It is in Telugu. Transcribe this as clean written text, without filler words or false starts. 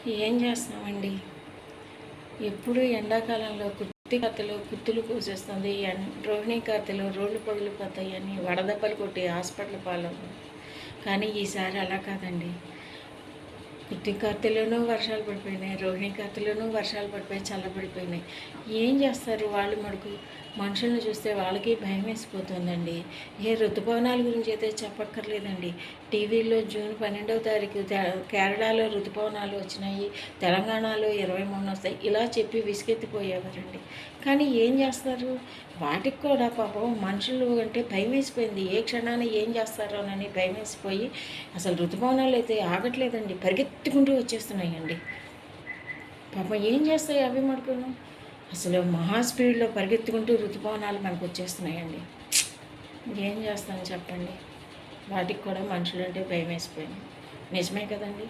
ఏం చేస్తామండి? ఎప్పుడు ఎండాకాలంలో కుత్తి కత్తెలు కుత్తులు కోసేస్తుంది, రోహిణీ కత్తెలు రోడ్లు పగిలిపోతాయని వడదెబ్బలు కొట్టి హాస్పిటల్ పాలవుతాం. కానీ ఈసారి అలా కాదండి. కుత్తి కత్తెలోనూ వర్షాలు పడిపోయినాయి, రోహిణీ కత్తెలోనూ వర్షాలు పడిపోయి చల్లబడిపోయినాయి. ఏం చేస్తారు వాళ్ళు మటుకు? మనుషులను చూస్తే వాళ్ళకి భయం వేసిపోతుందండి. ఏ ఋతుపవనాల గురించి అయితే చెప్పక్కర్లేదండి. టీవీలో జూన్ 12వ తారీఖు కేరళలో ఋతుపవనాలు వచ్చినాయి, తెలంగాణలో 23 వస్తాయి, ఇలా చెప్పి విసిగెత్తిపోయేవారండి. కానీ ఏం చేస్తారు? వాటికి కూడా పాపం మనుషులు అంటే భయం వేసిపోయింది. ఏ క్షణాన్ని ఏం చేస్తారోనని భయం వేసిపోయి అసలు ఋతుపవనాలు అయితే ఆగట్లేదండి, పరిగెత్తుకుంటూ వచ్చేస్తున్నాయండి. పాపం ఏం చేస్తాయి అవి మటుకును? అసలు మహా స్పీడ్లో పరిగెత్తుకుంటూ ఋతుపవనాలు మనకు వచ్చేస్తున్నాయండి. ఏం చేస్తాను చెప్పండి? వాటికి కూడా మనుషులు అంటే భయం వేసిపోయింది. నిజమే కదండి.